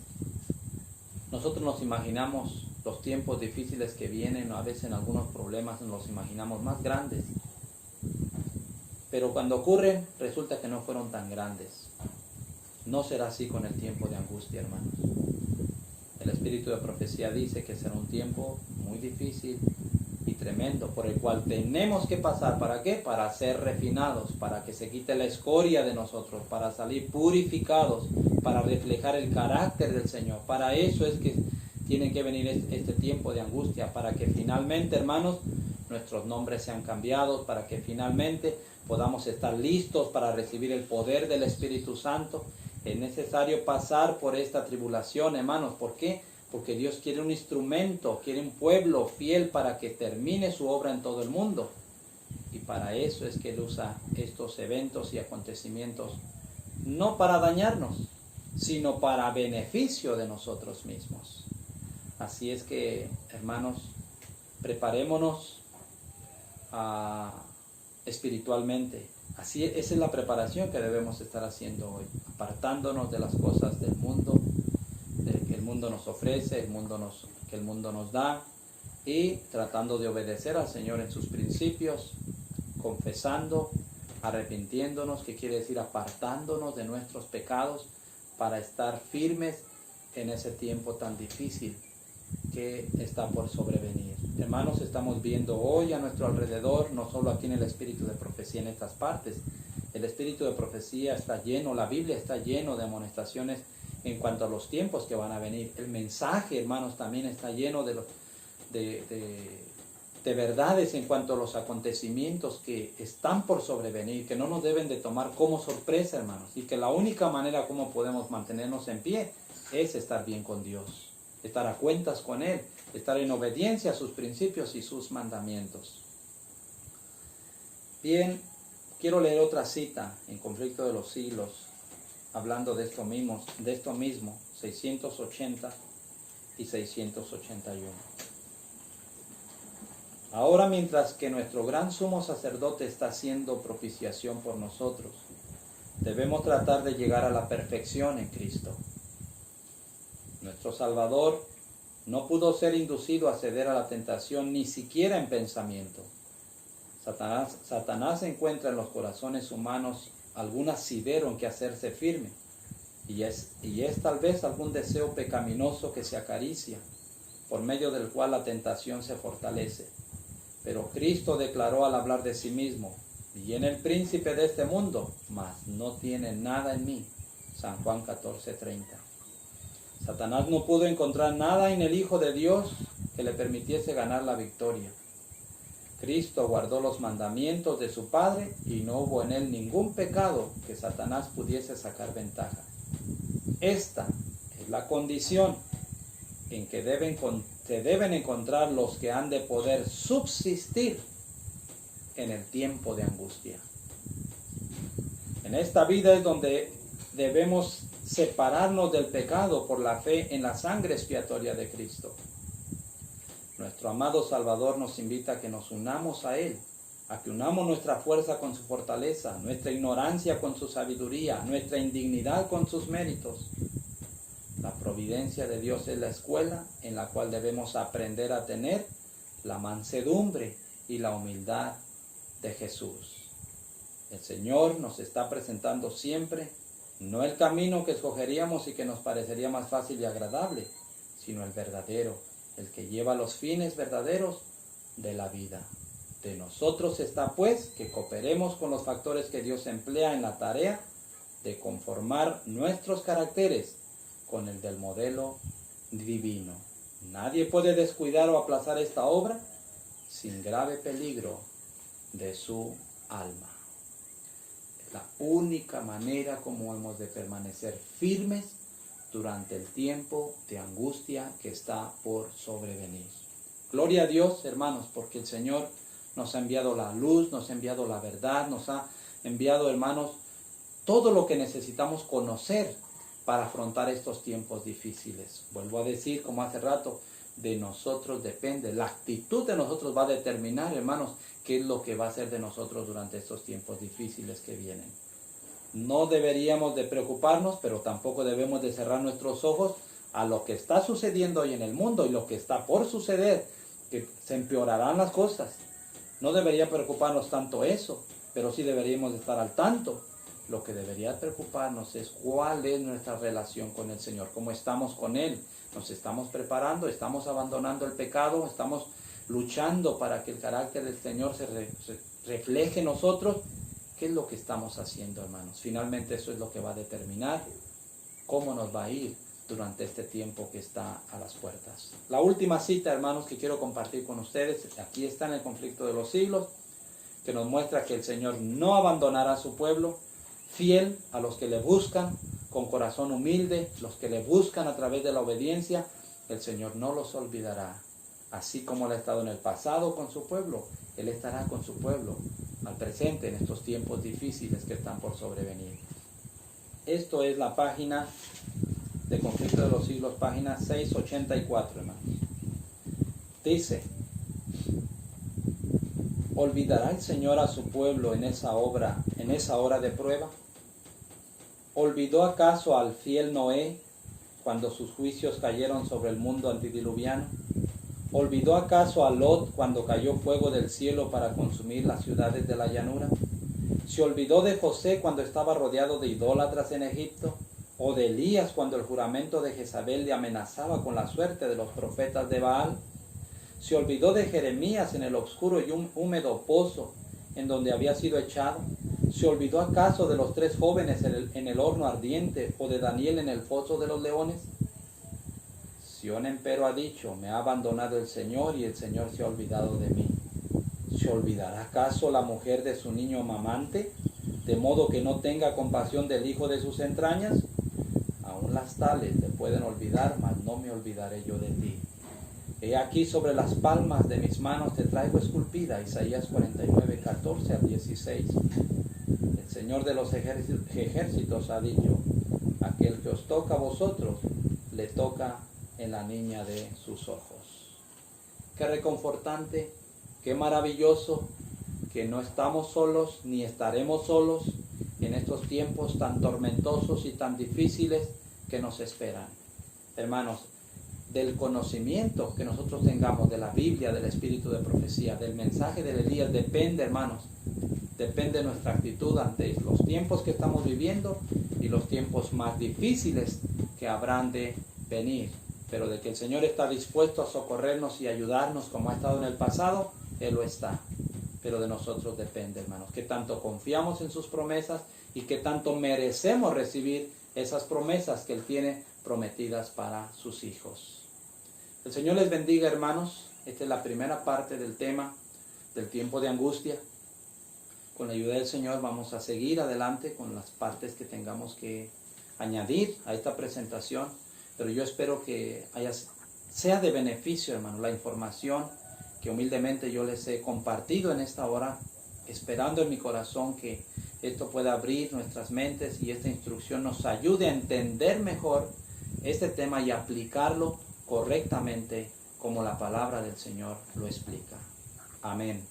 nosotros nos imaginamos los tiempos difíciles que vienen, o a veces en algunos problemas nos los imaginamos más grandes. Pero cuando ocurren, resulta que no fueron tan grandes. No será así con el tiempo de angustia, hermanos. El espíritu de profecía dice que será un tiempo muy difícil y tremendo, por el cual tenemos que pasar. ¿Para qué? Para ser refinados, para que se quite la escoria de nosotros, para salir purificados, para reflejar el carácter del Señor. Para eso es que tiene que venir este tiempo de angustia, para que finalmente, hermanos, nuestros nombres sean cambiados, para que finalmente podamos estar listos para recibir el poder del Espíritu Santo. Es necesario pasar por esta tribulación, hermanos. ¿Por qué? Porque Dios quiere un instrumento, quiere un pueblo fiel para que termine su obra en todo el mundo. Y para eso es que Él usa estos eventos y acontecimientos, no para dañarnos, sino para beneficio de nosotros mismos. Así es que, hermanos, preparémonos espiritualmente. Esa es la preparación que debemos estar haciendo hoy, apartándonos de las cosas del mundo, que el mundo nos ofrece, que el mundo nos da, y tratando de obedecer al Señor en sus principios, confesando, arrepintiéndonos, que quiere decir apartándonos de nuestros pecados para estar firmes en ese tiempo tan difícil que está por sobrevenir. Hermanos, estamos viendo hoy a nuestro alrededor, no solo aquí en el espíritu de profecía en estas partes, el espíritu de profecía está lleno, la Biblia está lleno de amonestaciones en cuanto a los tiempos que van a venir. El mensaje, hermanos, también está lleno de verdades en cuanto a los acontecimientos que están por sobrevenir, que no nos deben de tomar como sorpresa, hermanos, y que la única manera como podemos mantenernos en pie es estar bien con Dios, estar a cuentas con Él, estar en obediencia a sus principios y sus mandamientos. Bien, quiero leer otra cita en Conflicto de los Siglos, hablando de esto mismo, 680 y 681. Ahora, mientras que nuestro gran sumo sacerdote está haciendo propiciación por nosotros, debemos tratar de llegar a la perfección en Cristo. Nuestro Salvador no pudo ser inducido a ceder a la tentación ni siquiera en pensamiento. Satanás encuentra en los corazones humanos algún asidero en que hacerse firme, y es tal vez algún deseo pecaminoso que se acaricia, por medio del cual la tentación se fortalece. Pero Cristo declaró al hablar de sí mismo: y en el príncipe de este mundo, mas no tiene nada en mí. San Juan 14:30. Satanás no pudo encontrar nada en el Hijo de Dios que le permitiese ganar la victoria. Cristo guardó los mandamientos de su Padre y no hubo en él ningún pecado que Satanás pudiese sacar ventaja. Esta es la condición en que se deben encontrar los que han de poder subsistir en el tiempo de angustia. En esta vida es donde debemos separarnos del pecado por la fe en la sangre expiatoria de Cristo. Nuestro amado Salvador nos invita a que nos unamos a Él, a que unamos nuestra fuerza con su fortaleza, nuestra ignorancia con su sabiduría, nuestra indignidad con sus méritos. La providencia de Dios es la escuela en la cual debemos aprender a tener la mansedumbre y la humildad de Jesús. El Señor nos está presentando siempre no el camino que escogeríamos y que nos parecería más fácil y agradable, sino el verdadero, el que lleva los fines verdaderos de la vida. De nosotros está pues que cooperemos con los factores que Dios emplea en la tarea de conformar nuestros caracteres con el del modelo divino. Nadie puede descuidar o aplazar esta obra sin grave peligro de su alma. Es la única manera como hemos de permanecer firmes durante el tiempo de angustia que está por sobrevenir. Gloria a Dios, hermanos, porque el Señor nos ha enviado la luz, nos ha enviado la verdad, nos ha enviado, hermanos, todo lo que necesitamos conocer para afrontar estos tiempos difíciles. Vuelvo a decir, como hace rato, de nosotros depende. La actitud de nosotros va a determinar, hermanos, qué es lo que va a ser de nosotros durante estos tiempos difíciles que vienen. No deberíamos de preocuparnos, pero tampoco debemos de cerrar nuestros ojos a lo que está sucediendo hoy en el mundo y lo que está por suceder, que se empeorarán las cosas. No debería preocuparnos tanto eso, pero sí deberíamos de estar al tanto. Lo que debería preocuparnos es cuál es nuestra relación con el Señor, cómo estamos con Él, nos estamos preparando, estamos abandonando el pecado, estamos luchando para que el carácter del Señor se refleje en nosotros. ¿Qué es lo que estamos haciendo, hermanos? Finalmente eso es lo que va a determinar cómo nos va a ir durante este tiempo que está a las puertas. La última cita, hermanos, que quiero compartir con ustedes, aquí está en el Conflicto de los Siglos, que nos muestra que el Señor no abandonará a su pueblo, fiel a los que le buscan con corazón humilde, los que le buscan a través de la obediencia. El Señor no los olvidará. Así como Él ha estado en el pasado con su pueblo, Él estará con su pueblo al presente en estos tiempos difíciles que están por sobrevenir. Esto es la página de Conflicto de los Siglos, página 684, hermanos. Dice: ¿olvidará el Señor a su pueblo en esa hora de prueba? ¿Olvidó acaso al fiel Noé cuando sus juicios cayeron sobre el mundo antediluviano? ¿Olvidó acaso a Lot cuando cayó fuego del cielo para consumir las ciudades de la llanura? ¿Se olvidó de José cuando estaba rodeado de idólatras en Egipto? ¿O de Elías cuando el juramento de Jezabel le amenazaba con la suerte de los profetas de Baal? ¿Se olvidó de Jeremías en el oscuro y húmedo pozo en donde había sido echado? ¿Se olvidó acaso de los 3 jóvenes en el horno ardiente o de Daniel en el foso de los leones? Sión empero ha dicho: me ha abandonado el Señor y el Señor se ha olvidado de mí. ¿Se olvidará acaso la mujer de su niño mamante, de modo que no tenga compasión del hijo de sus entrañas? Aún las tales te pueden olvidar, mas no me olvidaré yo de ti. He aquí sobre las palmas de mis manos te traigo esculpida. Isaías 49, 14 al 16. El Señor de los ejércitos ha dicho: aquel que os toca a vosotros, le toca en la niña de sus ojos. Qué reconfortante, qué maravilloso que no estamos solos ni estaremos solos en estos tiempos tan tormentosos y tan difíciles que nos esperan. Hermanos, del conocimiento que nosotros tengamos de la Biblia, del espíritu de profecía, del mensaje de Elías, depende, hermanos, depende nuestra actitud ante los tiempos que estamos viviendo y los tiempos más difíciles que habrán de venir. Pero de que el Señor está dispuesto a socorrernos y ayudarnos como ha estado en el pasado, Él lo está. Pero de nosotros depende, hermanos, que tanto confiamos en sus promesas y que tanto merecemos recibir esas promesas que Él tiene prometidas para sus hijos. El Señor les bendiga, hermanos. Esta es la primera parte del tema del tiempo de angustia. Con la ayuda del Señor vamos a seguir adelante con las partes que tengamos que añadir a esta presentación. Pero yo espero que sea de beneficio, hermano, la información que humildemente yo les he compartido en esta hora, esperando en mi corazón que esto pueda abrir nuestras mentes y esta instrucción nos ayude a entender mejor este tema y aplicarlo correctamente como la palabra del Señor lo explica. Amén.